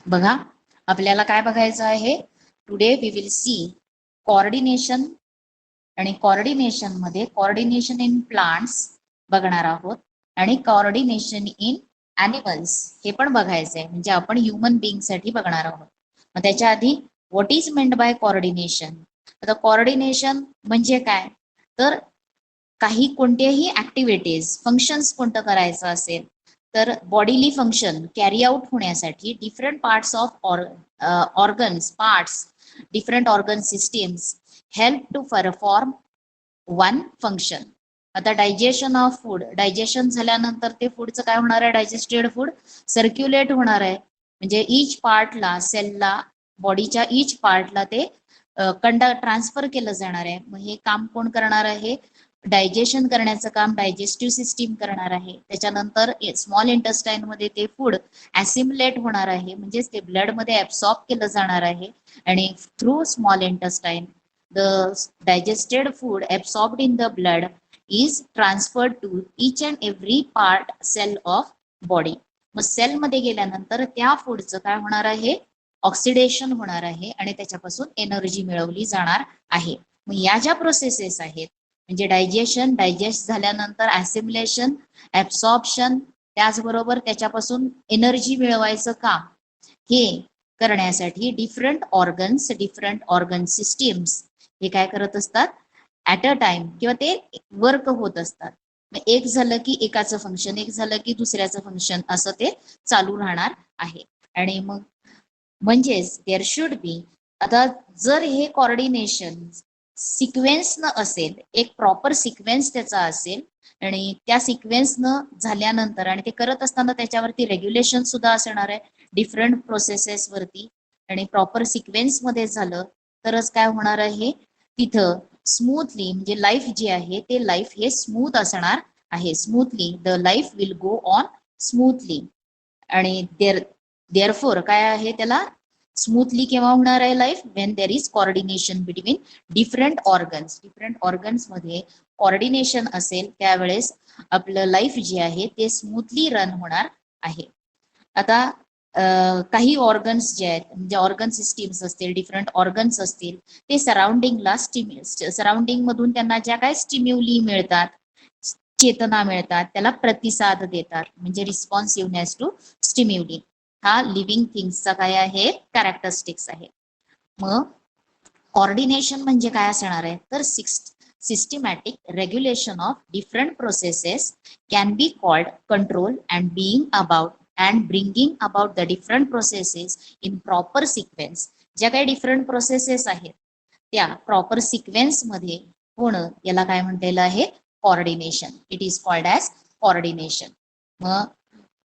बघा, आपल्याला काय बघायचं आहे. Today we will see coordination, आणि कोऑर्डिनेशन मध्ये कोऑर्डिनेशन इन प्लांट्स बघणार आहोत आणि कोऑर्डिनेशन इन ॲनिमल्स हे पण बघायचं आहे. म्हणजे आपण ह्युमन बिंग साठी बघणार आहोत. मग त्याच्या आधी what is meant by coordination. आता कोऑर्डिनेशन म्हणजे काय, तर काही कोणत्याही ऍक्टिव्हिटीज फंक्शन्स कोणतं करायचं असेल तर बॉडीली फंक्शन कॅरी आउट होण्यासाठी different parts of organs parts different organ systems help to perform one function. आता डायजेशन ऑफ फूड, डायजेशन झाल्यानंतर ते फूडचं काय होणार आहे, डायजेस्टेड फूड सर्क्युलेट होणार आहे. म्हणजे इच पार्टला सेलला बॉडीच्या इच पार्टला ते ट्रान्सफर केलं जाणार आहे. मग हे काम कोण करणार आहे, डायजेशन करण्याचं काम डायजेस्टिव्ह सिस्टीम करणार आहे. त्याच्यानंतर स्मॉल इंटेस्टाईन मध्ये ते फूड ऍसिम्युलेट होणार आहे, म्हणजेच ते ब्लड मध्ये ऍब्सॉर्ब केलं जाणार आहे. आणि through small intestine the digested food absorbed in the blood is transferred to each and every part cell of body. मग सेल मध्ये गेल्यानंतर त्या फूडचं काय होणार आहे, ऑक्सिडेशन होणार आहे आणि त्याच्यापासून एनर्जी मिळवली जाणार आहे. मग या ज्या प्रोसेसेस आहेत म्हणजे डायजेशन, डायजेस्ट झाल्यानंतर ऍसिम्युलेशन, ऍब्सॉर्प्शन, त्याचबरोबर त्याच्यापासून एनर्जी मिळवायचं काम, हे करण्यासाठी डिफरंट ऑर्गन सिस्टीम्स हे काय करत असतात ऍट अ टाइम किंवा ते वर्क होत असतात. मग एक झालं की एकाचं फंक्शन, एक झालं की दुसऱ्याचं फंक्शन, असं ते चालू राहणार आहे. आणि मग म्हणजेच देअर शुड बी, आता जर हे कोऑर्डिनेशन सिक्वेन्स न असेल, एक प्रॉपर सिक्वेन्स त्याचा असेल आणि त्या सिक्वेन्स न झाल्यानंतर आणि ते करत असताना त्याच्यावरती रेग्युलेशन सुद्धा असणार आहे डिफरंट प्रोसेसेस वरती, आणि प्रॉपर सिक्वेन्स मध्ये झालं तरच काय होणार आहे, तिथं स्मूथली म्हणजे लाईफ जे आहे ते लाईफ हे स्मूथ असणार आहे. Smoothly the life will go on smoothly. आणि देअरफोर काय आहे, त्याला स्मूथली केव्हा होणार आहे life, when there is coordination between different organs. Different organs मध्ये कोऑर्डिनेशन असेल त्यावेळेस आपलं लाईफ जे आहे ते स्मूथली रन होणार आहे. आता काही ऑर्गन्स जे आहेत म्हणजे ऑर्गन सिस्टीम्स असतील, डिफरंट ऑर्गन्स असतील, ते सराउंडिंगला सराउंडिंग मधून त्यांना ज्या काय स्टिम्युली मिळतात, चेतना मिळतात, त्याला प्रतिसाद देतात, म्हणजे रिस्पॉन्सिव्हनेस टू स्टिम्युली. हा लिव्हिंग थिंग्सचा काय आहे, कॅरेक्टरिस्टिक्स आहे. मग कोऑर्डिनेशन म्हणजे काय असणार आहे, तर systematic regulation of different processes can be called control and being about and bringing about the different processes in proper sequence. ज्या काही डिफरंट प्रोसेसेस आहेत त्या प्रॉपर सिक्वेन्स मध्ये होणं, याला काय म्हटलेलं आहे, coordination. It is called as coordination. मग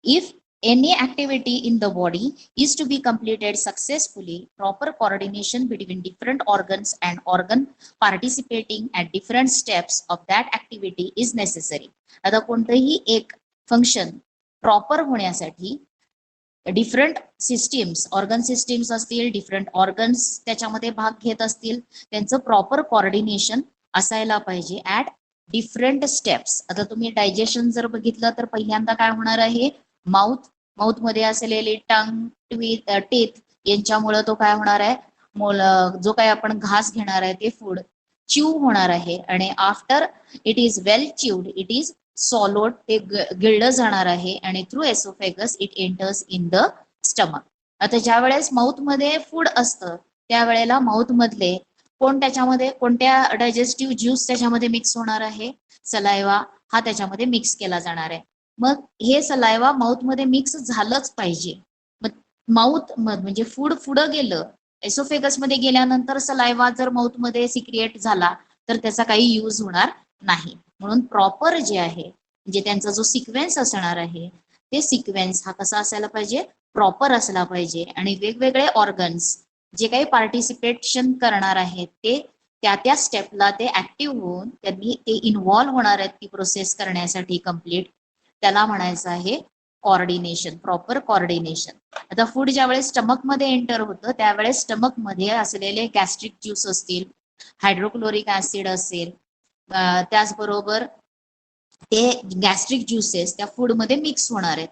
if any activity in the body is to be completed successfully, proper coordination between different organs and organ participating at different steps of that activity is necessary. आता कोणतंही एक function proper होण्यासाठी different systems, organ systems असतील, different organs त्याच्यामध्ये भाग घेत असतील, त्यांचं प्रॉपर कोऑर्डिनेशन असायला पाहिजे ऍट डिफरंट स्टेप्स. आता तुम्ही डायजेशन जर बघितलं तर पहिल्यांदा काय होणार आहे, माउथ मध्ये असलेले टंग, टेथ यांच्यामुळे तो काय होणार आहे, जो काही आपण घास घेणार आहे ते फूड च्यू होणार आहे, आणि after it is well chewed it is swallowed, ते गिळलं जाणार आहे, आणि through oesophagus it enters in the stomach. आता ज्या वेळेस माउथ मध्ये फूड असतं त्यावेळेला माउथ मधले त्याच्यामध्ये कोणत्या डायजेस्टिव्ह ज्यूस त्याच्यामध्ये मिक्स होणार आहे, सलायवा हा त्याच्यामध्ये मिक्स केला जाणार आहे. मग हे सलायवा माउथ मध्ये मिक्स झालंच पाहिजे. मग माउथ म्हणजे फूड पुढं गेलं, एसोफेगस मध्ये गेल्यानंतर सलायवा जर माउथ मध्ये सिक्रिएट झाला तर त्याचा काही यूज होणार नाही. म्हणून प्रॉपर जे आहे म्हणजे त्यांचा जो सिक्वेन्स असणार आहे ते सिक्वेन्स हा कसा असायला पाहिजे, प्रॉपर असला पाहिजे. आणि वेगवेगळे ऑर्गन्स जे काही पार्टिसिपेशन करणार आहेत ते त्या स्टेपला ते ऍक्टिव्ह होऊन त्यांनी ते इन्व्हॉल्व्ह होणार आहेत ती प्रोसेस करण्यासाठी कम्प्लीट, त्याला म्हणायचं आहे कोऑर्डिनेशन, प्रॉपर कोऑर्डिनेशन. आता फूड ज्यावेळेस स्टमक मध्ये एंटर होतं त्यावेळेस स्टमक मध्ये असलेले गॅस्ट्रिक ज्यूस असतील, हायड्रोक्लोरिक ऍसिड असेल, त्याचबरोबर ते गॅस्ट्रिक ज्युसेस त्या फूड मध्ये मिक्स होणार आहेत.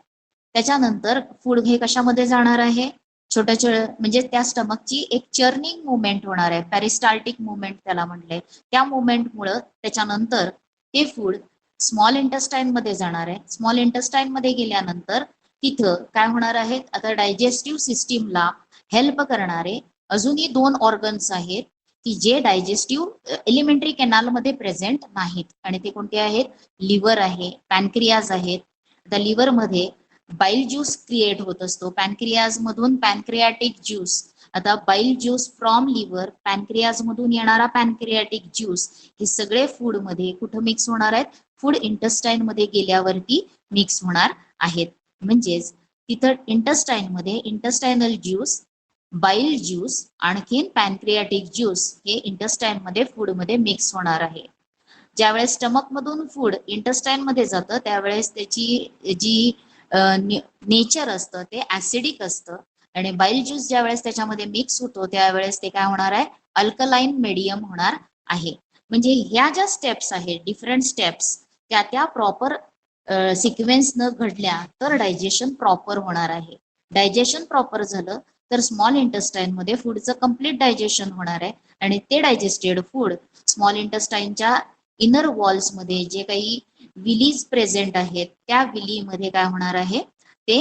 त्याच्यानंतर फूड हे कशामध्ये जाणार आहे, छोट्या म्हणजे त्या स्टमकची एक चर्निंग मुवमेंट होणार आहे, पॅरिस्टाल्टिक मुवमेंट त्याला म्हटलंय. त्या मुवमेंटमुळं त्याच्यानंतर ते फूड स्मॉल इंटेस्टाईन मध्ये जाणार आहे. स्मॉल इंटेस्टाईन मध्ये गेल्यानंतर तिथं काय होणार आहेत, आता डायजेस्टिव्ह सिस्टीमला हेल्प करणारे अजूनही 2 ऑर्गन्स आहेत की जे डायजेस्टिव्ह एलिमेंटरी कॅनालमध्ये प्रेझेंट नाहीत, आणि ते कोणते आहेत, लिव्हर आहे, पॅनक्रियाज आहेत. आता लिव्हर मध्ये बाईल ज्यूस क्रिएट होत असतो, पॅनक्रियाज मधून पॅनक्रियाटिक ज्यूस. आता बाईल ज्यूस फ्रॉम लिव्हर, पॅनक्रियाज मधून येणारा पॅनक्रियाटिक ज्यूस, हे सगळे फूड मध्ये कुठं मिक्स होणार आहेत, फूड इंटेस्टाईन मध्ये गेल्यावरती मिक्स होणार आहेत. म्हणजेच तिथं इंटेस्टाईन मध्ये इंटेस्टायनल ज्यूस, बाईल ज्यूस, आणखीन पॅनक्रियाटिक ज्यूस हे इंटेस्टाईन मध्ये फूड मध्ये मिक्स होणार आहे. ज्यावेळेस स्टमक मधून फूड इंटेस्टाईन मध्ये जातं त्यावेळेस त्याची जी नेचर असतं ते ऍसिडिक असतं, आणि बाईल ज्यूस ज्यावेळेस त्याच्यामध्ये मिक्स होतो त्यावेळेस ते काय होणार आहे, अल्कलाईन मीडियम होणार आहे. म्हणजे ह्या ज्या स्टेप्स आहेत, डिफरंट स्टेप्स, त्या प्रॉपर सिक्वेन्स न घडल्या तर डायजेशन प्रॉपर होणार आहे. डायजेशन प्रॉपर झालं तर स्मॉल इंटेस्टाईन मध्ये फूडचं कम्प्लीट डायजेशन होणार आहे, आणि ते डायजेस्टेड फूड स्मॉल इंटेस्टाईनच्या इनर वॉल्स मध्ये जे काही विलीज प्रेझेंट आहेत त्या विलीमध्ये काय होणार आहे, ते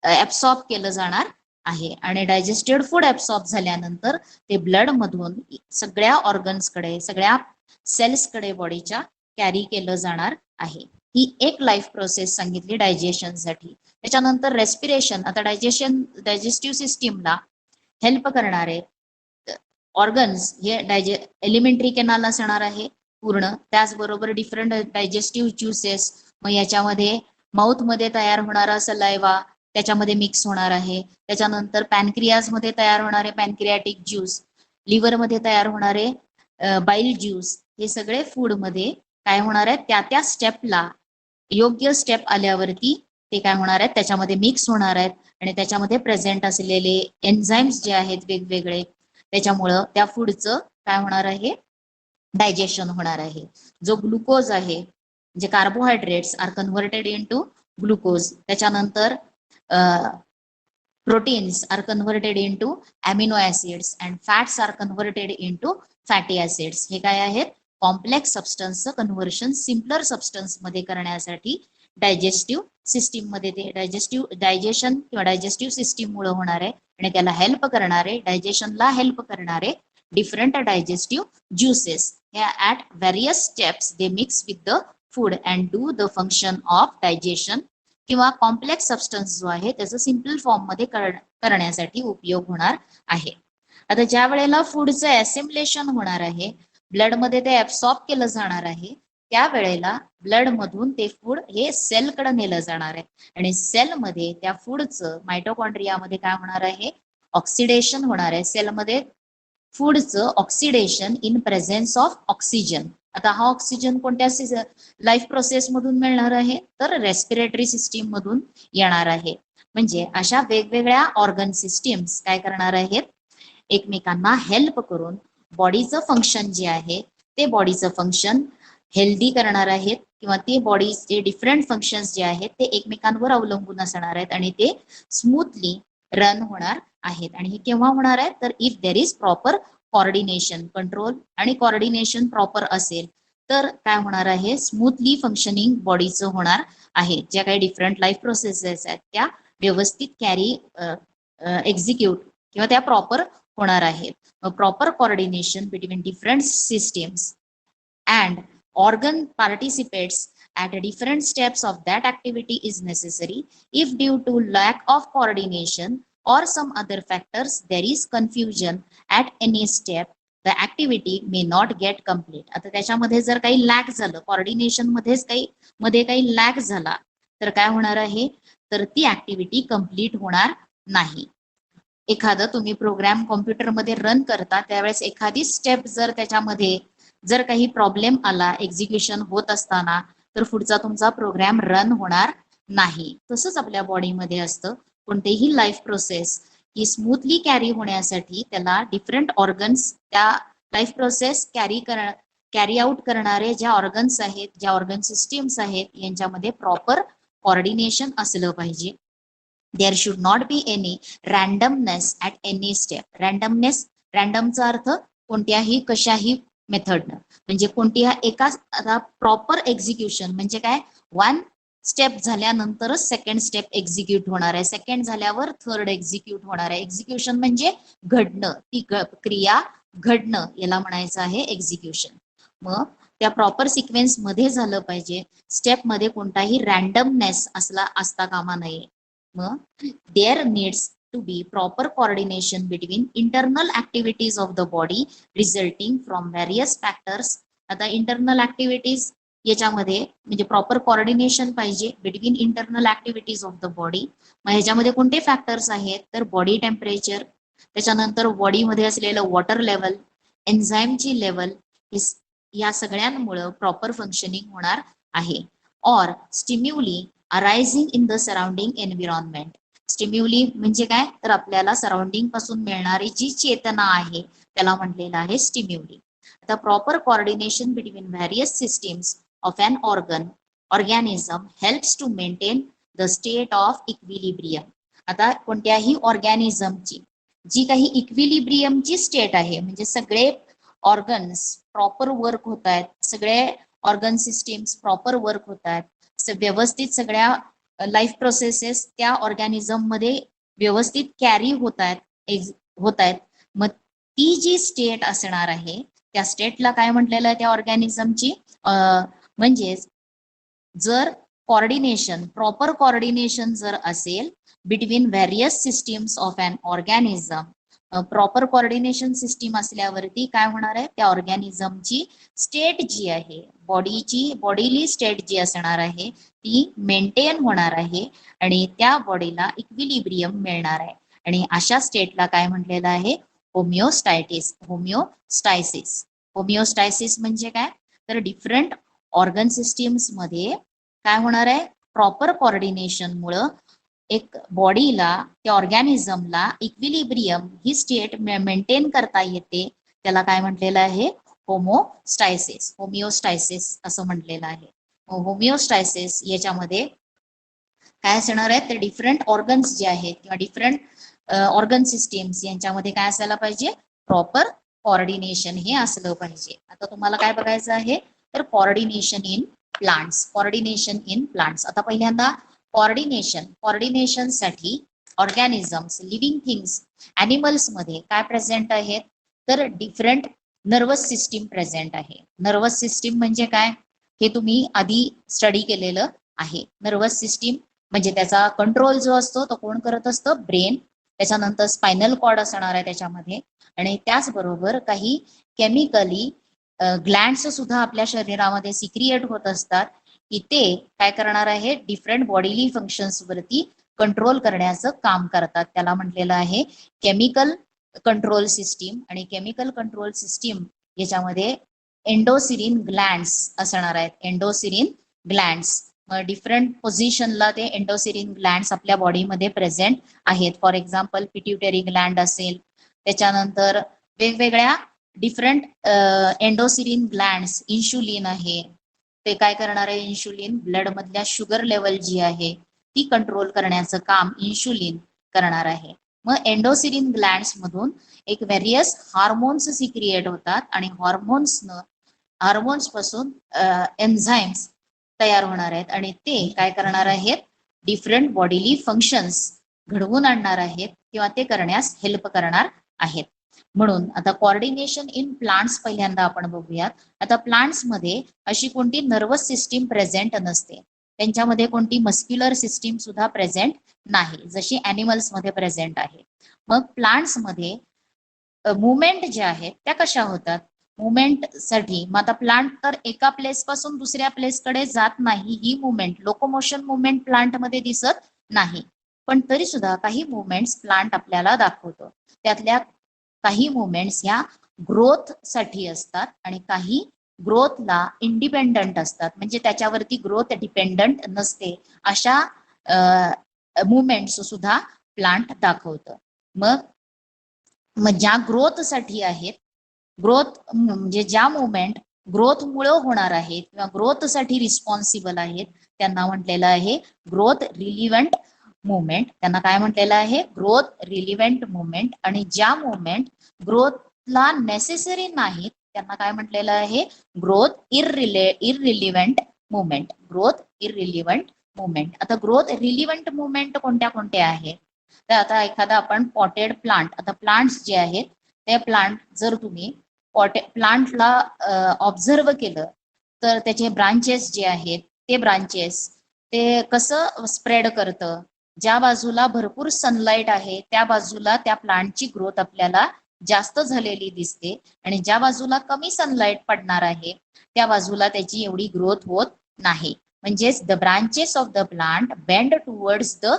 ऍब्सॉर्ब केलं जाणार आहे. आणि डायजेस्टेड फूड ऍब्सॉर्ब झाल्यानंतर ते ब्लड मधून सगळ्या ऑर्गन्सकडे, सगळ्या सेल्सकडे बॉडीच्या कॅरी केलं जाणार आहे. ही एक लाईफ प्रोसेस सांगितली डायजेशनसाठी. त्याच्यानंतर रेस्पिरेशन. आता डायजेस्टिव्ह सिस्टीमला हेल्प करणारे ऑर्गन्स हे एलिमेंटरी कॅनाल असणार आहे पूर्ण. त्याचबरोबर डिफरंट डायजेस्टिव्ह ज्युसेस, मग याच्यामध्ये माउथ मध्ये तयार होणारा सलायवा त्याच्यामध्ये मिक्स होणार आहे. त्याच्यानंतर पॅनक्रियाज मध्ये तयार होणारे पॅनक्रियाटिक ज्यूस, लिव्हर मध्ये तयार होणारे बाईल ज्यूस, हे सगळे फूड मध्ये काय होणार आहे, त्या स्टेपला योग्य स्टेप आल्यावरती ते काय होणार आहेत, त्याच्यामध्ये मिक्स होणार आहेत, आणि त्याच्यामध्ये प्रेझेंट असलेले एन्झाईम्स जे आहेत वेगवेगळे, त्याच्यामुळं त्या फूडचं काय होणार आहे, डायजेशन होणार आहे. जो ग्लुकोज आहे, जे carbohydrates are converted into glucose, त्याच्यानंतर proteins are converted into amino acids and fats are converted into fatty acids. हे काय आहेत, कॉम्प्लेक्स सबस्टन्सचं कन्व्हर्शन सिम्पलर सबस्टन्स मध्ये करण्यासाठी डायजेस्टिव्ह सिस्टीम मध्ये ते डायजेशन किंवा डायजेस्टिव्ह सिस्टीम मुळे होणार आहे, आणि त्याला हेल्प करणारे, डायजेशनला हेल्प करणारे different digestive juices at various steps they mix with the food and do the function of digestion किंवा कॉम्प्लेक्स सबस्टन्स जो आहे त्याचं सिम्पल फॉर्म मध्ये करण्यासाठी उपयोग होणार आहे. आता ज्या वेळेला फूडचं असिम्युलेशन होणार आहे, ब्लड मध्ये ते ऍब्सॉर्ब केलं जाणार आहे, त्यावेळेला ब्लड मधून ते फूड हे सेलकडे नेलं जाणार आहे, आणि सेलमध्ये त्या फूडचं मायटोकॉन्ड्रियामध्ये काय होणार आहे, ऑक्सिडेशन होणार आहे. सेलमध्ये फूडचं oxidation in presence of oxygen. आता हा ऑक्सिजन कोणत्या लाईफ प्रोसेस मधून मिळणार आहे, तर रेस्पिरेटरी सिस्टीम मधून येणार आहे. म्हणजे अशा वेगवेगळ्या ऑर्गन सिस्टीम्स काय करणार आहेत, एकमेकांना हेल्प करून बॉडीचं फंक्शन जे आहे ते बॉडीचं फंक्शन हेल्दी करणार आहेत, किंवा ते बॉडीचे डिफरंट फंक्शन्स जे आहेत ते एकमेकांवर अवलंबून असणार आहेत, आणि ते स्मूथली रन होणार आहेत. आणि हे केव्हा होणार आहे, तर if there is proper coordination, control आणि कोऑर्डिनेशन प्रॉपर असेल तर काय होणार आहे, स्मूथली फंक्शनिंग बॉडीचं होणार आहे. ज्या काही डिफरंट लाईफ प्रोसेसेस आहेत त्या व्यवस्थित कॅरी एक्झिक्यूट किंवा त्या प्रॉपर होणार आहेत. Proper coordination between different systems and organ participates at different steps of that activity is necessary. If due to lack of coordination or some other factors there is confusion at any step, the activity may not get complete. आता त्याच्यामध्ये जर काही लॅक झालं, coordination मध्ये काही लॅक झाला तर काय होणार आहे, तर ती ऍक्टिव्हिटी कंप्लीट होणार नाही. एखादं तुम्ही प्रोग्राम कॉम्प्युटरमध्ये रन करता त्यावेळेस एखादी स्टेप जर त्याच्यामध्ये जर काही प्रॉब्लेम आला एक्झिक्युशन होत असताना, तर पुढचा तुमचा प्रोग्राम रन होणार नाही. तसंच आपल्या बॉडीमध्ये असतं. कोणतेही लाईफ प्रोसेस ही स्मूथली कॅरी होण्यासाठी त्याला डिफरंट ऑर्गन्स, त्या लाईफ प्रोसेस कॅरी आउट करणारे ज्या ऑर्गन्स आहेत, ज्या ऑर्गन सिस्टीम्स आहेत, यांच्यामध्ये प्रॉपर कोऑर्डिनेशन असलं पाहिजे. There should not be any randomness at any step. रॅन्डमचा अर्थ कोणत्याही कशाही मेथडनं, म्हणजे कोणत्याही एका प्रॉपर एक्झिक्युशन म्हणजे काय, वन स्टेप झाल्यानंतरच सेकंड स्टेप एक्झिक्यूट होणार आहे, सेकंड झाल्यावर थर्ड एक्झिक्यूट होणार आहे. एक्झिक्युशन म्हणजे घडणं, ती क्रिया घडणं, याला म्हणायचं आहे एक्झिक्युशन. मग त्या प्रॉपर सिक्वेन्स मध्ये झालं पाहिजे, स्टेप मध्ये कोणताही रॅन्डमनेस असता कामा नये. मग there needs to be proper coordination between internal activities of the body resulting from various factors. आता इंटरनल ऍक्टिव्हिटीज याच्यामध्ये म्हणजे प्रॉपर कोऑर्डिनेशन पाहिजे between internal activities of the body. मग ह्याच्यामध्ये कोणते फॅक्टर्स आहेत, तर बॉडी टेम्परेचर, त्याच्यानंतर बॉडीमध्ये असलेलं वॉटर लेवल, एन्झाईमची लेवल, या सगळ्यांमुळे प्रॉपर फंक्शनिंग होणार आहे. Or stimuli arising in the surrounding environment. Stimuli म्हणजे काय, तर आपल्याला सराउंडिंग पासून मिळणारी जी चेतना आहे त्याला म्हटलेलं आहे स्टिम्युली. आता proper coordination between various systems of an organism helps to maintain the state of equilibrium. आता कोणत्याही ऑर्गॅनिझमची जी काही इक्विलिब्रियमची स्टेट आहे, म्हणजे सगळे ऑर्गन्स प्रॉपर वर्क होत आहेत, सगळे ऑर्गन सिस्टीम्स प्रॉपर वर्क होत आहेत, व्यवस्थित सगळ्या लाईफ प्रोसेसेस त्या ऑर्गॅनिझम मध्ये व्यवस्थित कॅरी होत आहेत. मग ती जी स्टेट असणार आहे त्या स्टेटला काय म्हटलेलं आहे त्या ऑर्गॅनिझमची, म्हणजेच जर कोऑर्डिनेशन, प्रॉपर कोऑर्डिनेशन जर असेल between various systems of an organism, proper coordination system असल्यावरती काय होणार आहे, त्या ऑर्गॅनिझमची स्टेट जी आहे, बॉडीली स्टेट जी असणार आहे ती मेंटेन होणार आहे आणि त्या बॉडीला इक्विलिब्रियम मिळणार आहे. आणि अशा स्टेटला काय म्हटलेलं आहे, होमिओस्टायसिस म्हणजे काय, तर डिफरंट ऑर्गन सिस्टीम्स मध्ये काय होणार आहे, प्रॉपर कोऑर्डिनेशन मुळे एक बॉडीला, त्या ऑर्गॅनिझमला इक्विलिब्रियम ही स्टेट मेंटेन करता येते. त्याला काय म्हटलेलं आहे, होमिओस्टायसिस असं म्हटलेलं आहे. होमिओस्टायसिस याच्यामध्ये काय असणार आहे, तर डिफरंट ऑर्गन्स जे आहेत किंवा डिफरंट ऑर्गन सिस्टीम्स यांच्यामध्ये काय असायला पाहिजे, प्रॉपर कोऑर्डिनेशन हे असलं पाहिजे. आता तुम्हाला काय बघायचं आहे, तर कोऑर्डिनेशन इन प्लांट्स. आता पहिल्यांदा कोऑर्डिनेशन साठी ऑर्गॅनिझम्स, लिव्हिंग थिंग्स, अॅनिमल्स मध्ये काय प्रेझेंट आहेत, तर डिफरंट नर्वस सिस्टीम प्रेझेंट आहे. नर्वस सिस्टीम म्हणजे काय, हे तुम्ही आधी स्टडी केलेलं आहे. नर्वस सिस्टीम म्हणजे त्याचा कंट्रोल जो असतो तो कोण करत असतं, ब्रेन. त्याच्यानंतर स्पायनल कॉर्ड असणार आहे त्याच्यामध्ये, आणि त्याचबरोबर काही केमिकली ग्लँड्स सुद्धा आपल्या शरीरामध्ये सिक्रिएट होत असतात, की ते काय करणार आहे, डिफरंट बॉडीली फंक्शन्स वरती कंट्रोल करण्याचं काम करतात. त्याला म्हटलेलं आहे केमिकल कंट्रोल सिस्टीम. आणि केमिकल कंट्रोल सिस्टीम याच्यामध्ये एंडोसिरिन ग्लँड्स असणार आहेत. एंडोसिरिन ग्लँड्स डिफरंट पोझिशनला ते एंडोसिरिन ग्लँड्स आपल्या बॉडीमध्ये प्रेझेंट आहेत. फॉर एक्झाम्पल पिट्युटरी ग्लँड असेल, त्याच्यानंतर वेगवेगळ्या डिफरंट एंडोसिरिन ग्लँड्स, इन्शुलिन आहे, ते काय करणार आहे, इन्शुलिन ब्लड मधल्या शुगर लेवल जी आहे ती कंट्रोल करण्याचं काम इन्शुलिन करणार आहे. मग एंडोसिरिन ग्लँड्स मधून एक व्हेरियस हार्मोन्स सिक्रिएट होतात आणि हार्मोन्स पासून एन्झाईम्स तयार होणार आहेत आणि ते काय करणार आहेत, डिफरंट बॉडीली फंक्शन्स घडवून आणणार आहेत किंवा ते करण्यास हेल्प करणार आहेत. म्हणून आता कोऑर्डिनेशन इन प्लांट्स पहिल्यांदा आपण बघूयात. आता प्लांट्स मध्ये अशी कोणती नर्वस सिस्टीम प्रेझेंट नसते, त्यांच्यामध्ये कोणती मस्क्युलर सिस्टीम सुद्धा प्रेझेंट नाही, जशी अॅनिमल्स मध्ये प्रेझेंट आहे. मग प्लांट्स मध्ये मुवमेंट ज्या आहेत त्या कशा होतात, मुवमेंट साठी मग आता प्लांट तर एका प्लेस पासून दुसऱ्या प्लेसकडे जात नाही, ही मुवमेंट, लोकोमोशन मुवमेंट प्लांट मध्ये दिसत नाही, पण तरी सुद्धा काही मुवमेंट्स प्लांट आपल्याला दाखवतो. त्यातल्या काही मुवमेंट्स ह्या ग्रोथ साठी असतात आणि काही ग्रोथला इंडिपेंडंट असतात, म्हणजे त्याच्यावरती ग्रोथ डिपेंडंट नसते, अशा मुवमेंट्स सुद्धा प्लांट दाखवतं. मग ज्या ग्रोथ साठी आहेत, ग्रोथ म्हणजे ज्या मुवमेंट ग्रोथ मुळे होणार आहेत किंवा ग्रोथ साठी रिस्पॉन्सिबल आहेत, त्यांना म्हटलेलं आहे ग्रोथ रिलिव्हंट मुवमेंट, त्यांना काय म्हटलेलं आहे, ग्रोथ रिलिव्हंट मुवमेंट. आणि ज्या मुवमेंट ग्रोथला नेसेसरी नाहीत त्यांना काय म्हटलेलं आहे, growth irrelevant movement. Growth irrelevant movement. आता ग्रोथ रिलिव्हंट मुवमेंट कोणत्या कोणत्या आहेत, तर आता एखादा आपण पॉटेड प्लांट, आता प्लांट्स जे आहेत ते प्लांट जर तुम्ही प्लांटला ऑब्झर्व केलं तर त्याचे ब्रांचेस जे आहेत ते ब्रांचेस ते कसं स्प्रेड करतं, ज्या बाजूला भरपूर सनलाईट आहे त्या बाजूला त्या प्लांटची ग्रोथ आपल्याला जास्त झालेली दिसते, आणि ज्या बाजूला कमी सनलाईट पडणार आहे त्या बाजूला त्याची एवढी ग्रोथ होत नाही. म्हणजेच the branches of the plant bend towards the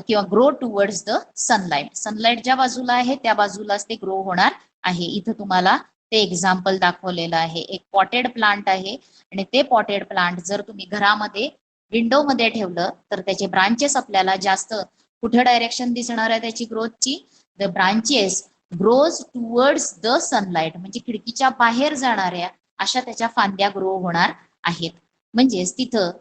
किंवा grow towards the sunlight. Sunlight ज्या बाजूला आहे त्या बाजूलाच ते ग्रो होणार आहे. इथं तुम्हाला ते एक्झाम्पल दाखवलेलं आहे. एक पॉटेड प्लांट आहे आणि ते पॉटेड प्लांट जर तुम्ही घरामध्ये विंडो मध्ये ठेवलं तर त्याचे ब्रांचेस आपल्याला जास्त कुठे डायरेक्शन दिसणार आहे त्याची ग्रोथची, the branches grows towards the sunlight, म्हणजे खिडकीच्या बाहेर जाणाऱ्या अशा त्याच्या फांद्या ग्रो होणार आहेत. म्हणजेच तिथं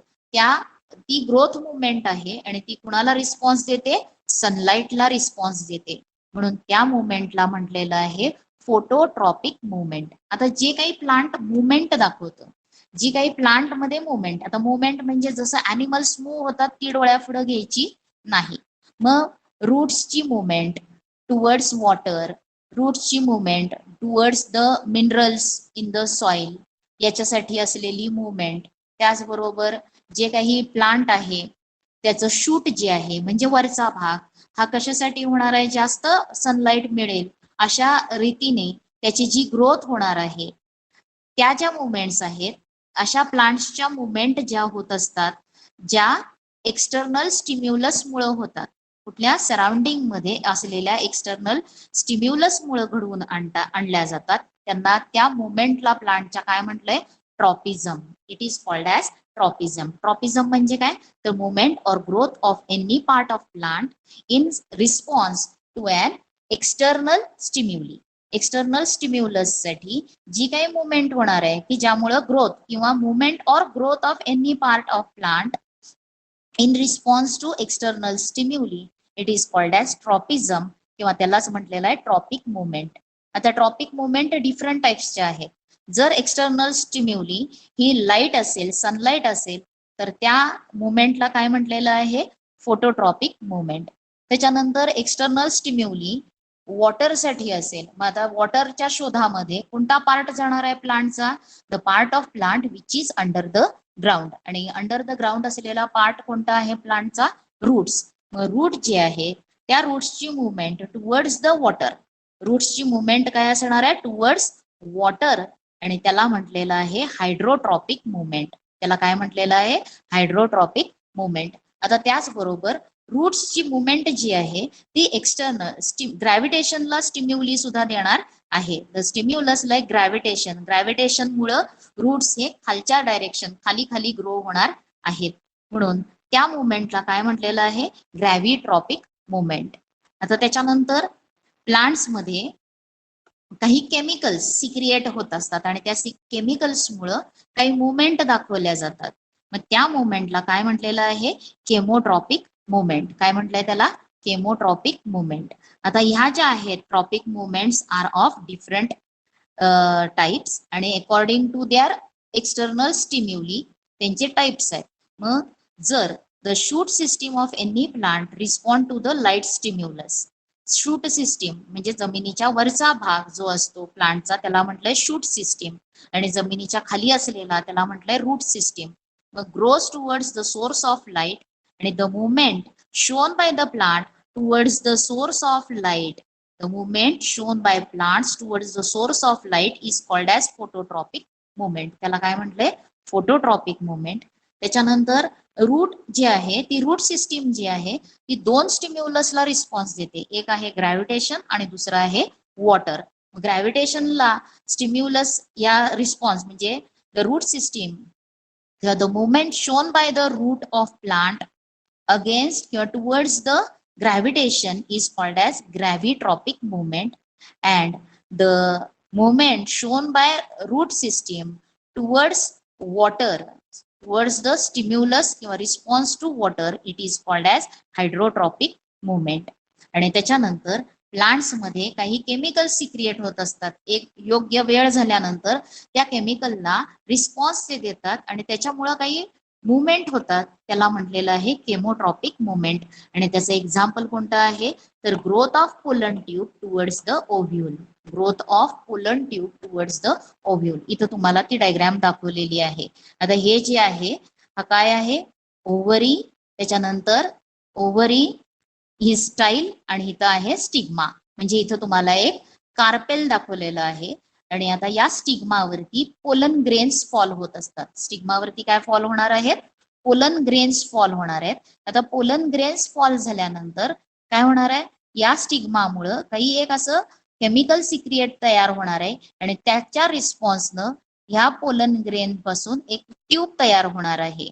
ती ग्रोथ मुवमेंट आहे आणि ती कुणाला रिस्पॉन्स देते, सनलाईटला रिस्पॉन्स देते, म्हणून त्या मुवमेंटला म्हटलेलं आहे फोटोट्रॉपिक मुवमेंट. आता जे काही प्लांट मुवमेंट दाखवतं, जी काही प्लांट मध्ये मुवमेंट, आता मुवमेंट म्हणजे जसं अॅनिमल्स मूव्ह होतात ती डोळ्या पुढे घ्यायची नाही. मग रूट्सची मुवमेंट टुवर्ड्स वॉटर, रूट्सची movement towards the minerals in the soil, याच्यासाठी असलेली मुवमेंट. त्याचबरोबर जे काही प्लांट आहे त्याचं शूट जे आहे म्हणजे वरचा भाग हा कशासाठी होणार आहे, जास्त सनलाईट मिळेल अशा रीतीने त्याची जी ग्रोथ होणार आहे, त्या ज्या मुवमेंट्स आहेत अशा प्लांट्सच्या मुवमेंट ज्या होत असतात, ज्या एक्सटर्नल स्टिम्युलस मुळे होतात, कुठल्या सराउंडिंग मध्ये असलेल्या एक्सटर्नल स्टिम्युलस मुळे घडवून आणल्या जातात, त्यांना त्या मुवमेंटला प्लांटच्या काय म्हटलंय, tropism. It is called as tropism. Tropism म्हणजे काय, the movement or growth of any part of plant in response to an external stimuli. External stimulus साठी जी काही मुवमेंट होणार आहे की ज्यामुळे ग्रोथ किंवा movement or growth of any part of plant in response to external stimuli, it is called as tropism किंवा त्यालाच म्हटलेलं आहे ट्रॉपिक मुवमेंट. आता ट्रॉपिक मुवमेंट डिफरंट टाइप्सचे आहेत. जर एक्सटर्नल स्टिम्युली ही लाईट असेल, सनलाईट असेल, तर त्या मुवमेंटला काय म्हटलेलं आहे, फोटोट्रॉपिक मुवमेंट. त्याच्यानंतर एक्सटर्नल स्टिम्युली वॉटरसाठी असेल, मग आता वॉटरच्या शोधामध्ये कोणता पार्ट जाणार आहे प्लांटचा, the part of plant which is under the ground. आणि अंडर द ग्राउंड असलेला पार्ट कोणता आहे प्लांटचा, रूट्स. मग रूट जे आहे त्या रूट्सची मुवमेंट टुवर्ड्स द वॉटर, रूट्सची मुवमेंट काय असणार आहे, टुवर्ड्स वॉटर, आणि त्याला म्हटलेलं आहे हायड्रोट्रॉपिक मुवमेंट. त्याला काय म्हटलेलं आहे, हायड्रोट्रॉपिक मुवमेंट. आता त्याचबरोबर रूट्सची मुवमेंट जी आहे ती एक्सटर्नल ग्रॅव्हिटेशनला स्टिम्युली सुद्धा देणार आहे. The stimulus like gravitation, gravitation मुळे रूट्स हे खालच्या डायरेक्शन खाली खाली ग्रो होणार आहेत, म्हणून त्या मुवमेंटला काय म्हटलेलं आहे, ग्रॅव्हिट्रॉपिक मुवमेंट. आता त्याच्यानंतर प्लांट्स मध्ये काही केमिकल्स सिक्रिएट होत असतात आणि त्या केमिकल्समुळं काही मुवमेंट दाखवल्या जातात, मग त्या मुवमेंटला काय म्हटलेलं आहे, केमोट्रॉपिक मुवमेंट. काय म्हटलंय त्याला, केमोट्रॉपिक मुवमेंट. आता ह्या ज्या आहेत tropic movements are of different types आणि according to their external stimuli त्यांचे टाइप्स आहेत. मग जर the shoot system of any plant respond to the light stimulus, shoot system म्हणजे जमिनीच्या वरचा भाग जो असतो प्लांटचा त्याला म्हटलंय शूट सिस्टीम, आणि जमिनीच्या खाली असलेला त्याला म्हटलंय रूट सिस्टीम. मग grows towards the source of light, आणि the movement shown by the plant towards the source of light, the movement shown by plants towards the source of light is called as phototropic movement. त्याला काय म्हटलंय, phototropic movement. त्याच्यानंतर root जी आहे ती route system जी आहे ती दोन स्टिम्युलसला रिस्पॉन्स देते, एक आहे ग्रॅव्हिटेशन आणि दुसरा आहे वॉटर. ग्रॅव्हिटेशनला स्टिम्युलस या रिस्पॉन्स म्हणजे द रूट सिस्टीम किंवा the movement shown by the root of plant against किंवा towards the gravitation is called as gravitropic movement, and the movement shown by root system towards water towards the stimulus किंवा response to water, it is called as hydrotropic movement. आणि त्याच्यानंतर plants मध्ये काही chemical secrete होत असतात. एक योग्य वेळ झाल्यानंतर त्या केमिकलला रिस्पॉन्स ते देतात आणि त्याच्यामुळं काही मुवमेंट होतात. त्याला म्हटलेलं आहे केमोट्रॉपिक मुवमेंट. आणि त्याचं एक्झाम्पल कोणतं आहे तर growth of pollen tube towards the ovule. Growth of pollen tube towards the ovule. इथं तुम्हाला ती डायग्राम दाखवलेली आहे. आता हे जे आहे हा काय आहे ओव्हरी, त्याच्यानंतर ओव्हरी ही स्टाईल आणि इथं आहे स्टिग्मा. म्हणजे इथं तुम्हाला एक कार्पेल दाखवलेलं आहे. आणि आता या स्टिग्मावरती पोलन ग्रेन्स फॉल होत असतात. स्टिग्मावरती काय फॉल होणार आहेत पोलन ग्रेन्स फॉल होणार आहेत. आता पोलन ग्रेन्स फॉल झाल्यानंतर काय होणार आहे या स्टिग्मामुळं काही एक असं केमिकल सिक्रिएट तयार होणार आहे आणि त्याच्या रिस्पॉन्सनं ह्या पोलन ग्रेन पासून एक ट्यूब तयार होणार आहे.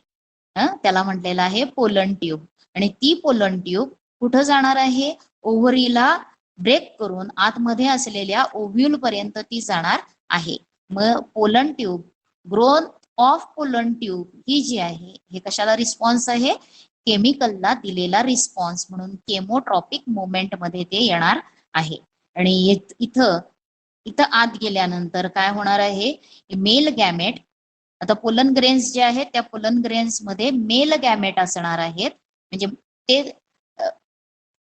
त्याला म्हटलेलं आहे पोलन ट्यूब. आणि ती पोलन ट्यूब कुठं जाणार आहे ओव्हरीला ब्रेक करून आतमध्ये असलेल्या ओव्ह्यूल पर्यंत ती जाणार आहे. मग pollen tube growth of pollen tube ही जी आहे हे कशाला रिस्पॉन्स आहे केमिकलला दिलेला रिस्पॉन्स म्हणून केमोट्रॉपिक मुवमेंट मध्ये ते येणार आहे. आणि इथं इथं आत गेल्यानंतर काय होणार आहे मेल गॅमेट. आता पोलन ग्रेन्स जे आहेत त्या पोलन ग्रेन्स मध्ये मेल गॅमेट असणार आहेत. म्हणजे ते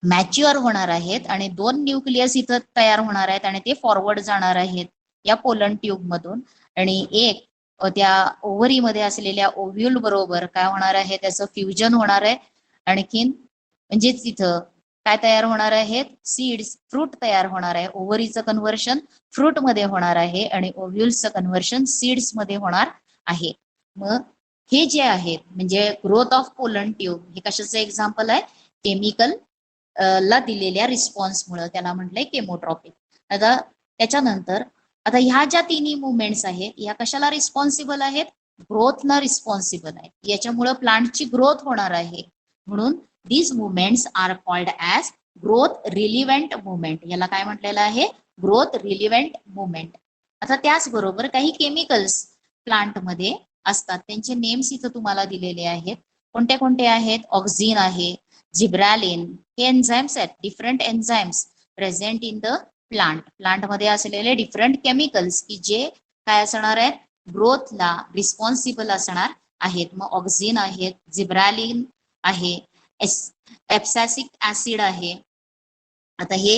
मॅच्युअर होणार आहेत आणि 2 न्यूक्लियस इथं तयार होणार आहेत आणि ते फॉरवर्ड जाणार आहेत या पोलन ट्यूब मधून. आणि एक त्या ओव्हरीमध्ये असलेल्या ओव्ह्यूल बरोबर काय होणार आहे त्याचं फ्युजन होणार आहे. आणखीन म्हणजेच तिथं काय तयार होणार आहेत सीड्स फ्रूट तयार होणार आहे. ओव्हरीचं कन्व्हर्शन फ्रूट मध्ये होणार आहे आणि ओव्ह्यूल्सचं कन्व्हर्शन सीड्स मध्ये होणार आहे. मग हे जे आहेत म्हणजे ग्रोथ ऑफ पोलन ट्यूब हे कशाचं एक्झाम्पल आहे केमिकल ला दिलेल्या रिस्पॉन्समुळे त्याला म्हटलंय केमोट्रॉपिक. आता त्याच्यानंतर आता ह्या ज्या तिन्ही मुवमेंट्स आहेत या कशाला रिस्पॉन्सिबल आहेत ग्रोथला रिस्पॉन्सिबल आहेत. याच्यामुळे प्लांटची ग्रोथ होणार आहे म्हणून these movements are called as growth relevant movement. याला काय म्हटलेलं आहे ग्रोथ रिलिव्हंट मुवमेंट. आता त्याचबरोबर काही केमिकल्स प्लांटमध्ये असतात त्यांचे नेम्स इथं तुम्हाला दिलेले आहेत. कोणते कोणते आहेत ऑक्झिन आहे जिब्रॅलिन. हे एन्झाइम्स आहेत different enzymes present in the plant मध्ये असलेले डिफरंट केमिकल्स की जे काय असणार आहेत ग्रोथला रिस्पॉन्सिबल असणार आहेत. मग ऑक्झिन आहेत जिब्रॅलिन आहे एप्सॅसिक ऍसिड आहे. आता हे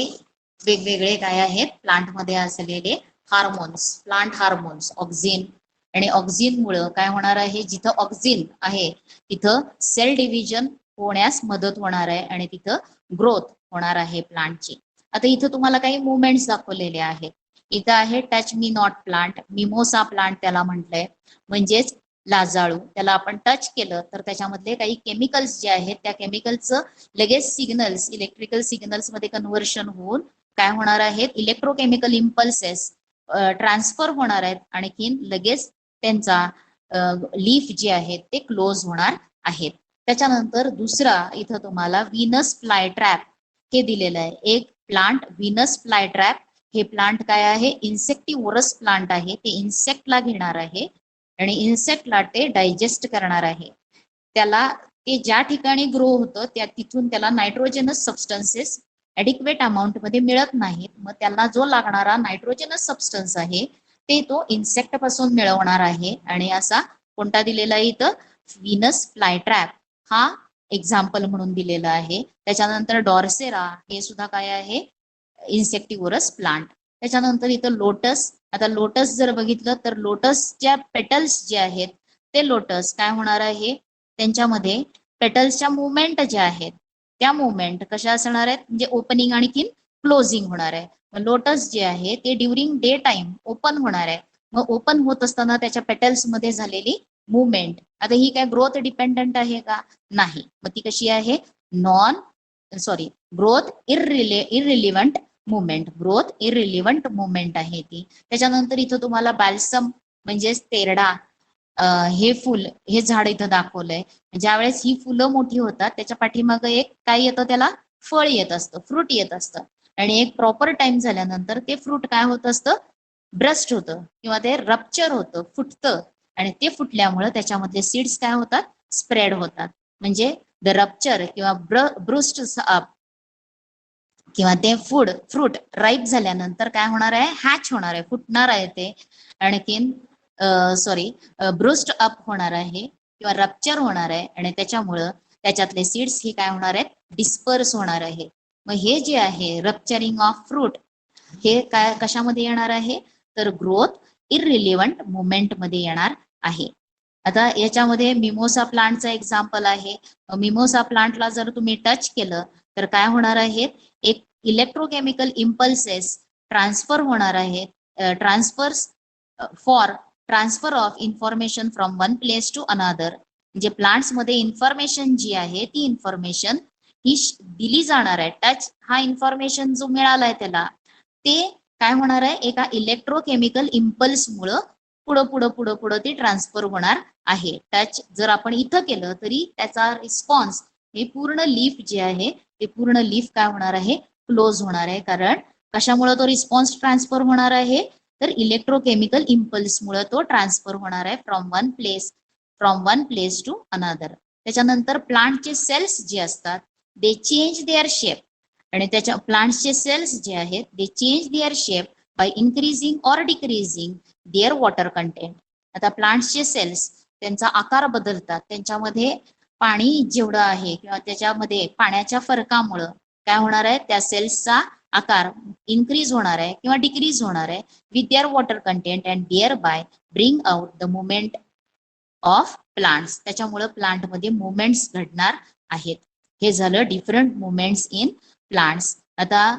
वेगवेगळे काय आहेत प्लांटमध्ये असलेले हार्मोन्स प्लांट हार्मोन्स ऑक्झिन. आणि ऑक्झिन मुळे काय होणार आहे जिथं ऑक्झिन आहे तिथं सेल डिव्हिजन होण्यास मदत होणार आहे आणि तिथं ग्रोथ होणार आहे प्लांटची. आता इथं तुम्हाला काही मुवमेंट्स दाखवलेले आहेत. इथं आहे touch me not plant mimosa plant त्याला म्हटलंय म्हणजेच लाजाळू. त्याला आपण टच केलं तर त्याच्यामधले काही केमिकल्स जे आहेत त्या केमिकलचं लगेच सिग्नल्स इलेक्ट्रिकल सिग्नल्स मध्ये कन्व्हर्शन होऊन काय होणार आहेत इलेक्ट्रोकेमिकल इम्पल्सेस ट्रान्सफर होणार आहेत. आणखीन लगेच त्यांचा लीफ जे आहेत ते क्लोज होणार आहेत. त्याच्यानंतर दुसरा इथं तुम्हाला व्हीनस फ्लाय ट्रॅप हे दिलेलं आहे. एक प्लांट व्हीनस फ्लाय ट्रॅप हे प्लांट काय आहे इन्सेक्टिव्हरस प्लांट आहे. ते इन्सेक्टला घेणार आहे आणि इन्सेक्टला ते डायजेस्ट करणार आहे. त्याला ते ज्या ठिकाणी ग्रो होतं त्या तिथून त्याला नायट्रोजनस सबस्टन्सेस ऍडिक्वेट अमाऊंट मध्ये मिळत नाहीत. मग त्याला जो लागणारा नायट्रोजनस सबस्टन्स आहे ते तो इन्सेक्ट पासून मिळवणार आहे. आणि असा कोणता दिलेला आहे इथं व्हीनस फ्लाय ट्रॅप हा एक्झाम्पल म्हणून दिलेला आहे. त्याच्यानंतर डॉर्सेरा हे सुद्धा काय आहे इन्सेक्टिव्हरस प्लांट. त्याच्यानंतर इथं लोटस. आता लोटस जर बघितलं तर लोटसच्या पेटल्स जे आहेत ते लोटस काय होणार आहे त्यांच्यामध्ये पेटल्सच्या मुवमेंट ज्या आहेत त्या मुवमेंट कशा असणार आहेत म्हणजे ओपनिंग आणखीन क्लोजिंग होणार आहे. लोटस जे आहे ते ड्युरिंग डे टाइम ओपन होणार आहे. मग ओपन होत असताना त्याच्या पेटल्स मध्ये झालेली मुवमेंट आता ही काय ग्रोथ डिपेंडंट आहे का नाही. मग ती कशी आहे growth irrelevant movement growth irrelevant movement आहे ती. त्याच्यानंतर इथं तुम्हाला बॅल्सम म्हणजेच तेरडा हे फुल हे झाड इथं दाखवलंय. ज्यावेळेस ही फुलं मोठी होतात त्याच्या पाठीमागं एक काय येतं त्याला फळ येत असतं फ्रूट येत असतं आणि एक प्रॉपर टाइम झाल्यानंतर ते फ्रूट काय होत असतं ब्रस्ट होतं किंवा ते रप्चर होतं फुटतं आणि ते फुटल्यामुळे त्याच्यामधले सीड्स काय होतात, स्प्रेड होतात. म्हणजे द रप्चर किंवा ब्रुस्ट अप किंवा ते फ्रूट राईप झाल्यानंतर काय होणार आहे, हॅच होणार आहे, फुटणार आहे ते. आणखीन ब्रुस्ट अप होणार आहे किंवा रप्चर होणार आहे आणि त्याच्यामुळं त्याच्यातले सीड्स हे काय होणार आहेत, डिस्पर्स होणार आहे. मग हे जे आहे रप्चरिंग ऑफ फ्रूट हे काय कशामध्ये येणार आहे, तर ग्रोथ इररिलिव्हंट मुवमेंट मध्ये येणार आहे. आता याच्यामध्ये मिमोसा प्लांटचा एक्झाम्पल आहे. मिमोसा प्लांटला जर तुम्ही टच केलं तर काय होणार आहे, एक इलेक्ट्रोकेमिकल इम्पल्सेस ट्रान्सफर होणार आहेत, transfers for transfer of information from one place to another. म्हणजे प्लांट्स मध्ये इन्फॉर्मेशन जी आहे ती इन्फॉर्मेशन ही दिली जाणार आहे. टच हा इन्फॉर्मेशन जो मिळालाय त्याला ते काय होणार आहे, एका इलेक्ट्रोकेमिकल इम्पल्स मुळे पुढं ती ट्रान्सफर होणार आहे. टच जर आपण इथं केलं तरी त्याचा रिस्पॉन्स हे पूर्ण लीफ जे आहे ते पूर्ण लीफ काय होणार आहे, क्लोज होणार आहे. कारण कशामुळे तो रिस्पॉन्स ट्रान्सफर होणार आहे, तर इलेक्ट्रोकेमिकल इम्पल्स मुळे तो ट्रान्सफर होणार आहे from one place to another. त्याच्यानंतर प्लांटचे सेल्स जे असतात दे चेंज देअर शेप. आणि त्याच्या प्लांट्सचे सेल्स जे आहेत they change their shape by increasing or decreasing their water content. आता प्लांट्सचे सेल्स त्यांचा आकार बदलतात, त्यांच्यामध्ये पाणी जेवढं आहे किंवा त्याच्यामध्ये पाण्याच्या फरकामुळं काय होणार आहे, त्या सेल्सचा आकार इन्क्रीज होणार आहे किंवा डिक्रीज होणार आहे with their water content and thereby bring out the movement of plants. त्याच्यामुळे प्लांटमध्ये मुवमेंट्स घडणार आहेत. हे झालं डिफरंट मुवमेंट्स इन प्लांट्स. आता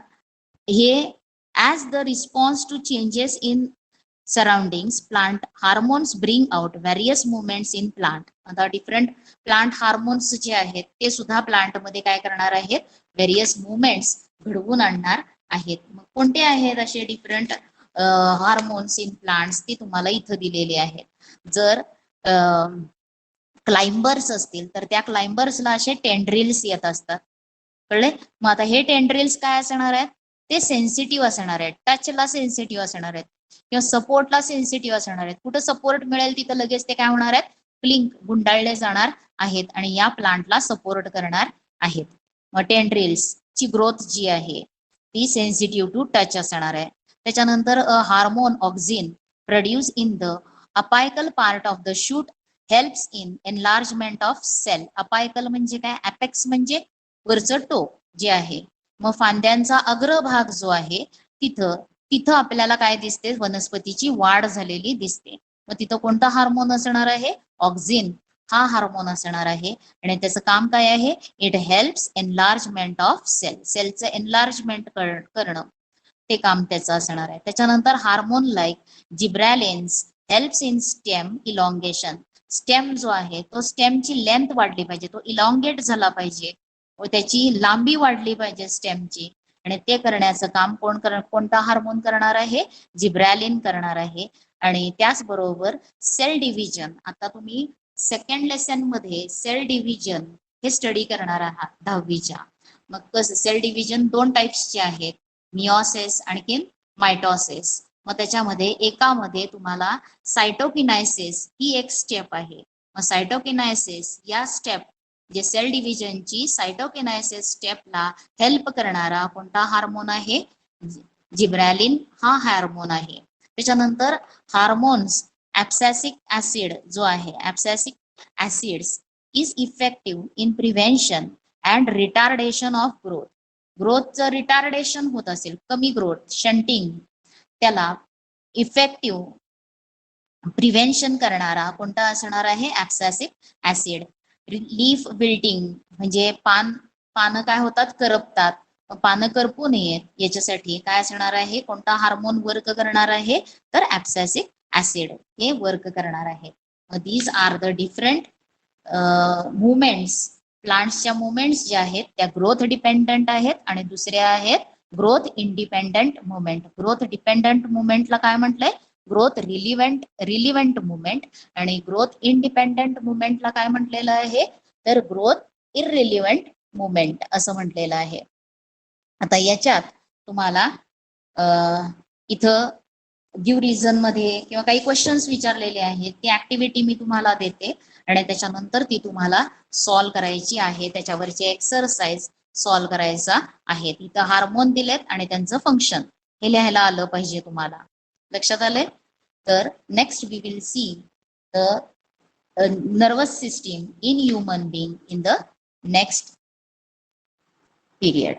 हे as the response to changes in surroundings plant hormones bring out various movements in plant. आता different plant hormones जे आहेत ते सुद्धा प्लांटमध्ये काय करणार आहेत, व्हेरियस मुवमेंट्स घडवून आणणार आहेत. मग कोणते आहेत असे डिफरंट हार्मोन्स इन प्लांट्स ते तुम्हाला इथं दिलेले आहेत. जर क्लाइंबर्स असतील तर त्या क्लाइंबर्सला असे टेंड्रिल्स येत असतात, कळले. मग आता हे टेंड्रिल्स काय असणार आहेत, ते सेन्सिटिव्ह असणार आहेत, टचला सेन्सिटिव्ह असणार आहेत किंवा सपोर्टला सेन्सिटिव्ह असणार आहेत. कुठं सपोर्ट मिळेल तिथं लगेच ते काय होणार आहेत, क्लिंक गुंडाळले जाणार आहेत आणि या प्लांटला सपोर्ट करणार आहेत. मग टेंड्रिल्स ची ग्रोथ जी आहे ती सेन्सिटिव्ह टू टच असणार आहे. त्याच्यानंतर hormone auxin produce in the apical part of the shoot helps in enlargement of cell. Apical म्हणजे काय, अपेक्स म्हणजे वरचं टोक जे आहे. मग फांद्यांचा अग्रभाग जो आहे तिथं आपल्याला काय दिसते, वनस्पतीची वाढ झालेली दिसते. मग तिथं कोणता हार्मोन असणार आहे, ऑक्झिन हा हार्मोन असणार आहे. आणि त्याचं काम काय आहे, it helps enlargement of cell. सेलचं एनलार्जमेंट करणं ते काम त्याचं असणार आहे. त्याच्यानंतर hormone like gibberellins helps in stem elongation. Stem जो आहे तो स्टेमची लेंथ वाढली पाहिजे, तो इलॉंगेट झाला पाहिजे व त्याची लांबी वाढली पाहिजे स्टेमची. आणि ते करण्याचं काम कोणता हार्मोन करणार आहे, जिब्रॅलिन करणार आहे. आणि त्याचबरोबर सेल डिव्हिजन, आता तुम्ही सेकंड लेसन मध्ये सेल डिव्हिजन हे स्टडी करणार आहात 10वीच्या. मग कसं सेल डिव्हिजन दोन टाइप्सचे आहेत, मिओसिस आणखीन मायटोसिस. मग त्याच्यामध्ये एकामध्ये तुम्हाला सायटोकिनायसिस ही एक स्टेप आहे. मग सायटोकिनायसिस या स्टेप जे सेल डिव्हिजनची सायटोकिनायसिस स्टेपला हेल्प करणारा कोणता हार्मोन आहे, जिब्रॅलिन हा हार्मोन आहे. त्याच्यानंतर हार्मोन्स ऍब्सॅसिक ऍसिड जो आहे, abscisic acids is effective in prevention and retardation of growth. ग्रोथचं रिटार्डेशन होत असेल, कमी ग्रोथ शंटिंग, त्याला इफेक्टिव्ह प्रिव्हेन्शन करणारा कोणता असणार आहे, ऍब्सॅसिक ऍसिड. लीफ विल्टिंग म्हणजे पानं काय होतात, करपतात. पानं करपू नयेत याच्यासाठी काय असणार आहे, कोणता हार्मोन वर्क करणार आहे, तर ऍब्सॅसिक ऍसिड हे वर्क करणार आहे. These are the different movements. प्लांट्सच्या मुवमेंट्स ज्या आहेत त्या ग्रोथ डिपेंडंट आहेत आणि दुसऱ्या आहेत growth independent movement. Growth dependent मुवमेंटला काय म्हटलंय, ग्रोथ रिलिव्हंट मुवमेंट. आणि ग्रोथ इंडिपेंडंट मुवमेंटला काय म्हटलेलं आहे, तर ग्रोथ इररिलिव्हंट मुवमेंट असं म्हटलेलं आहे. आता याच्यात तुम्हाला इथं गिव्ह रिझन मध्ये किंवा काही क्वेश्चन्स विचारलेले आहेत, ती ऍक्टिव्हिटी मी तुम्हाला देते आणि त्याच्यानंतर ती तुम्हाला सॉल्व्ह करायची आहे. त्याच्यावरची एक्सरसाइज सॉल्व्ह करायचा आहे. तिथं हार्मोन दिलेत आणि त्यांचं फंक्शन हे लिहायला आलं पाहिजे तुम्हाला. लक्षात आले? तर next we will see the nervous system in human being in the next period.